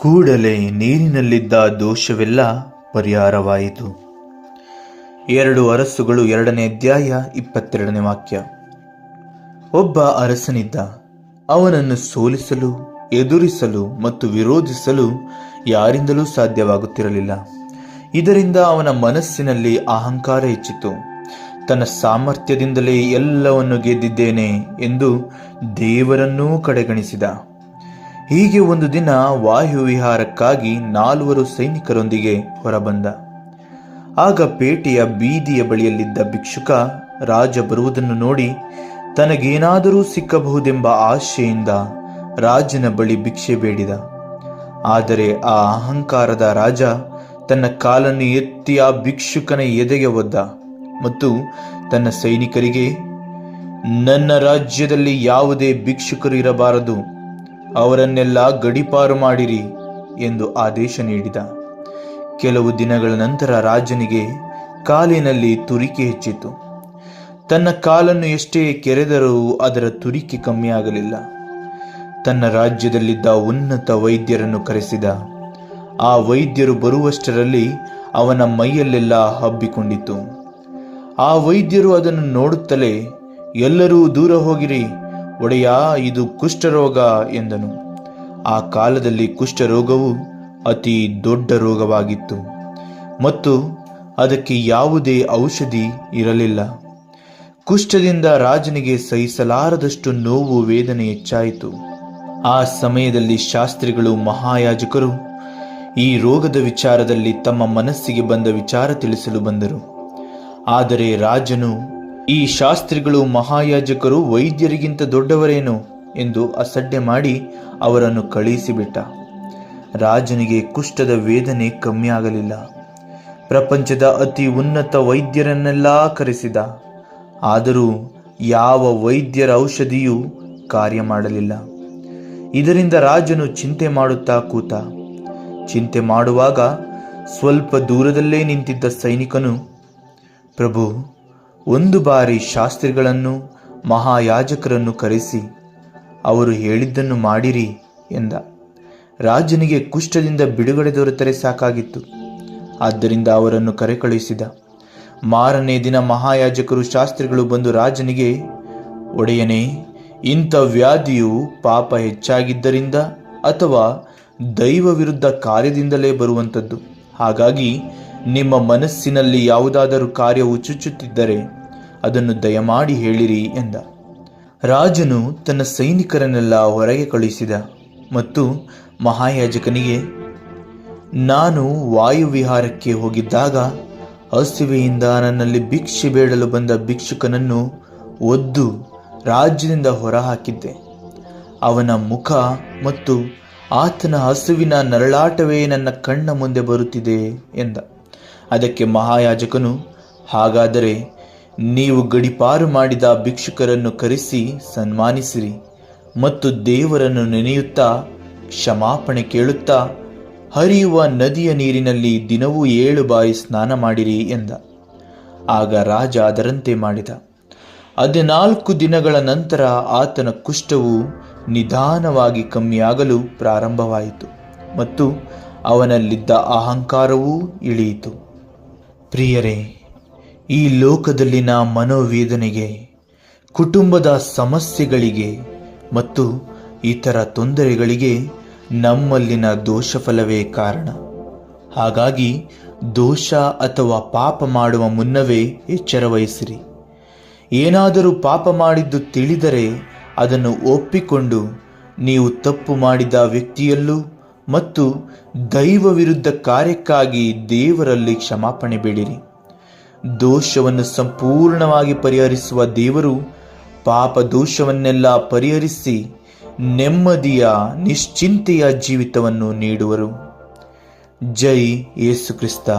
ಕೂಡಲೇ ನೀರಿನಲ್ಲಿದ್ದ ದೋಷವೆಲ್ಲ ಪರಿಹಾರವಾಯಿತು. 2 ಅರಸುಗಳು 2ನೇ ಅಧ್ಯಾಯ 22ನೇ ವಾಕ್ಯ. ಒಬ್ಬ ಅರಸನಿದ್ದ. ಅವನನ್ನು ಸೋಲಿಸಲು, ಎದುರಿಸಲು ಮತ್ತು ವಿರೋಧಿಸಲು ಯಾರಿಂದಲೂ ಸಾಧ್ಯವಾಗುತ್ತಿರಲಿಲ್ಲ. ಇದರಿಂದ ಅವನ ಮನಸ್ಸಿನಲ್ಲಿ ಅಹಂಕಾರ ಹೆಚ್ಚಿತು. ತನ್ನ ಸಾಮರ್ಥ್ಯದಿಂದಲೇ ಎಲ್ಲವನ್ನು ಗೆದ್ದಿದ್ದೇನೆ ಎಂದು ದೇವರನ್ನೂ ಕಡೆಗಣಿಸಿದ. ಹೀಗೆ ಒಂದು ದಿನ ವಾಯುವಿಹಾರಕ್ಕಾಗಿ 4 ಸೈನಿಕರೊಂದಿಗೆ ಹೊರಬಂದ. ಆಗ ಪೇಟೆಯ ಬೀದಿಯ ಬಳಿಯಲ್ಲಿದ್ದ ಭಿಕ್ಷುಕ ರಾಜ ಬರುವುದನ್ನು ನೋಡಿ ತನಗೇನಾದರೂ ಸಿಕ್ಕಬಹುದೆಂಬ ಆಶೆಯಿಂದ ರಾಜನ ಬಳಿ ಭಿಕ್ಷೆ ಬೇಡಿದ. ಆದರೆ ಆ ಅಹಂಕಾರದ ರಾಜ ತನ್ನ ಕಾಲನ್ನು ಎತ್ತಿ ಆ ಭಿಕ್ಷುಕನ ಎದೆಗೆ ಒದ್ದ ಮತ್ತು ತನ್ನ ಸೈನಿಕರಿಗೆ, ನನ್ನ ರಾಜ್ಯದಲ್ಲಿ ಯಾವುದೇ ಭಿಕ್ಷುಕರು ಇರಬಾರದು, ಅವರನ್ನೆಲ್ಲ ಗಡೀಪಾರು ಮಾಡಿರಿ ಎಂದು ಆದೇಶ ನೀಡಿದ. ಕೆಲವು ದಿನಗಳ ನಂತರ ರಾಜನಿಗೆ ಕಾಲಿನಲ್ಲಿ ತುರಿಕೆ ಹೆಚ್ಚಿತು. ತನ್ನ ಕಾಲನ್ನು ಎಷ್ಟೇ ಕೆರೆದರೂ ಅದರ ತುರಿಕೆ ಕಮ್ಮಿಯಾಗಲಿಲ್ಲ. ತನ್ನ ರಾಜ್ಯದಲ್ಲಿದ್ದ ಉನ್ನತ ವೈದ್ಯರನ್ನು ಕರೆಸಿದ. ಆ ವೈದ್ಯರು ಬರುವಷ್ಟರಲ್ಲಿ ಅವನ ಮೈಯಲ್ಲೆಲ್ಲ ಹಬ್ಬಿಕೊಂಡಿತು. ಆ ವೈದ್ಯರು ಅದನ್ನು ನೋಡುತ್ತಲೇ, ಎಲ್ಲರೂ ದೂರ ಹೋಗಿರಿ, ಒಡೆಯ, ಇದು ಕುಷ್ಠರೋಗ ಎಂದನು. ಆ ಕಾಲದಲ್ಲಿ ಕುಷ್ಠರೋಗವು ಅತಿ ದೊಡ್ಡ ರೋಗವಾಗಿತ್ತು ಮತ್ತು ಅದಕ್ಕೆ ಯಾವುದೇ ಔಷಧಿ ಇರಲಿಲ್ಲ. ಕುಷ್ಠದಿಂದ ರಾಜನಿಗೆ ಸಹಿಸಲಾರದಷ್ಟು ನೋವು, ವೇದನೆ ಹೆಚ್ಚಾಯಿತು. ಆ ಸಮಯದಲ್ಲಿ ಶಾಸ್ತ್ರಿಗಳು, ಮಹಾಯಾಜಕರು ಈ ರೋಗದ ವಿಚಾರದಲ್ಲಿ ತಮ್ಮ ಮನಸ್ಸಿಗೆ ಬಂದ ವಿಚಾರ ತಿಳಿಸಲು ಬಂದರು. ಆದರೆ ರಾಜನು, ಈ ಶಾಸ್ತ್ರಿಗಳು, ಮಹಾಯಾಜಕರು ವೈದ್ಯರಿಗಿಂತ ದೊಡ್ಡವರೇನು ಎಂದು ಅಸಡ್ಡೆ ಮಾಡಿ ಅವರನ್ನು ಕಳುಹಿಸಿಬಿಟ್ಟ. ರಾಜನಿಗೆ ಕುಷ್ಠದ ವೇದನೆ ಕಮ್ಮಿಯಾಗಲಿಲ್ಲ. ಪ್ರಪಂಚದ ಅತಿ ಉನ್ನತ ವೈದ್ಯರನ್ನೆಲ್ಲ ಕರೆಸಿದ. ಆದರೂ ಯಾವ ವೈದ್ಯರ ಔಷಧಿಯೂ ಕಾರ್ಯ ಮಾಡಲಿಲ್ಲ. ಇದರಿಂದ ರಾಜನು ಚಿಂತೆ ಮಾಡುತ್ತಾ ಕೂತ. ಚಿಂತೆ ಮಾಡುವಾಗ ಸ್ವಲ್ಪ ದೂರದಲ್ಲೇ ನಿಂತಿದ್ದ ಸೈನಿಕನು, ಪ್ರಭು, ಒಂದು ಬಾರಿ ಶಾಸ್ತ್ರಿಗಳನ್ನು, ಮಹಾಯಾಜಕರನ್ನು ಕರೆಸಿ ಅವರು ಹೇಳಿದ್ದನ್ನು ಮಾಡಿರಿ ಎಂದ. ರಾಜನಿಗೆ ಕುಷ್ಠದಿಂದ ಬಿಡುಗಡೆ ದೊರೆತರೆ ಸಾಕಾಗಿತ್ತು. ಆದ್ದರಿಂದ ಅವರನ್ನು ಕರೆಕಳುಹಿಸಿದ. ಮಾರನೇ ದಿನ ಮಹಾಯಾಜಕರು, ಶಾಸ್ತ್ರಿಗಳು ಬಂದು ರಾಜನಿಗೆ, ಒಡೆಯನೇ, ಇಂಥ ವ್ಯಾಧಿಯು ಪಾಪ ಹೆಚ್ಚಾಗಿದ್ದರಿಂದ ಅಥವಾ ದೈವ ವಿರುದ್ಧ ಕಾರ್ಯದಿಂದಲೇ ಬರುವಂಥದ್ದು. ಹಾಗಾಗಿ ನಿಮ್ಮ ಮನಸ್ಸಿನಲ್ಲಿ ಯಾವುದಾದರೂ ಕಾರ್ಯವು ಚುಚ್ಚುತ್ತಿದ್ದರೆ ಅದನ್ನು ದಯಮಾಡಿ ಹೇಳಿರಿ ಎಂದ. ರಾಜನು ತನ್ನ ಸೈನಿಕರನ್ನೆಲ್ಲ ಹೊರಗೆ ಕಳುಹಿಸಿದ ಮತ್ತು ಮಹಾಯಾಜಕನಿಗೆ, ನಾನು ವಾಯುವಿಹಾರಕ್ಕೆ ಹೋಗಿದ್ದಾಗ ಹಸಿವೆಯಿಂದ ನನ್ನಲ್ಲಿ ಭಿಕ್ಷೆ ಬೇಡಲು ಬಂದ ಭಿಕ್ಷುಕನನ್ನು ಒದ್ದು ರಾಜ್ಯದಿಂದ ಹೊರಹಾಕಿದ್ದೆ. ಅವನ ಮುಖ ಮತ್ತು ಆತನ ಹಸುವಿನ ನರಳಾಟವೇ ನನ್ನ ಕಣ್ಣ ಮುಂದೆ ಬರುತ್ತಿದೆ ಎಂದ. ಅದಕ್ಕೆ ಮಹಾಯಾಜಕನು, ಹಾಗಾದರೆ ನೀವು ಗಡೀಪಾರು ಮಾಡಿದ ಭಿಕ್ಷುಕರನ್ನು ಕರೆಸಿ ಸನ್ಮಾನಿಸಿರಿ ಮತ್ತು ದೇವರನ್ನು ನೆನೆಯುತ್ತಾ ಕ್ಷಮಾಪಣೆ ಕೇಳುತ್ತಾ ಹರಿಯುವ ನದಿಯ ನೀರಿನಲ್ಲಿ ದಿನವೂ 7 ಬಾರಿ ಸ್ನಾನ ಮಾಡಿರಿ ಎಂದ. ಆಗ ರಾಜ ಅದರಂತೆ ಮಾಡಿದ. 14 ದಿನಗಳ ನಂತರ ಆತನ ಕುಷ್ಠವು ನಿಧಾನವಾಗಿ ಕಮ್ಮಿಯಾಗಲು ಪ್ರಾರಂಭವಾಯಿತು ಮತ್ತು ಅವನಲ್ಲಿದ್ದ ಅಹಂಕಾರವೂ ಇಳಿಯಿತು. ಪ್ರಿಯರೇ, ಈ ಲೋಕದಲ್ಲಿನ ಮನೋವೇದನೆಗೆ, ಕುಟುಂಬದ ಸಮಸ್ಯೆಗಳಿಗೆ ಮತ್ತು ಇತರ ತೊಂದರೆಗಳಿಗೆ ನಮ್ಮಲ್ಲಿನ ದೋಷಫಲವೇ ಕಾರಣ. ಹಾಗಾಗಿ ದೋಷ ಅಥವಾ ಪಾಪ ಮಾಡುವ ಮುನ್ನವೇ ಎಚ್ಚರ ವಹಿಸಿರಿ. ಏನಾದರೂ ಪಾಪ ಮಾಡಿದ್ದು ತಿಳಿದರೆ ಅದನ್ನು ಒಪ್ಪಿಕೊಂಡು ನೀವು ತಪ್ಪು ಮಾಡಿದ ವ್ಯಕ್ತಿಯಲ್ಲೂ ಮತ್ತು ದೈವ ವಿರುದ್ಧ ಕಾರ್ಯಕ್ಕಾಗಿ ದೇವರಲ್ಲಿ ಕ್ಷಮಾಪಣೆ ಬೇಡಿರಿ. ದೋಷವನ್ನು ಸಂಪೂರ್ಣವಾಗಿ ಪರಿಹರಿಸುವ ದೇವರು ಪಾಪ ದೋಷವನ್ನೆಲ್ಲ ಪರಿಹರಿಸಿ ನೆಮ್ಮದಿಯ, ನಿಶ್ಚಿಂತೆಯ ಜೀವಿತವನ್ನು ನೀಡುವರು. ಜೈ ಯೇಸು ಕ್ರಿಸ್ತ.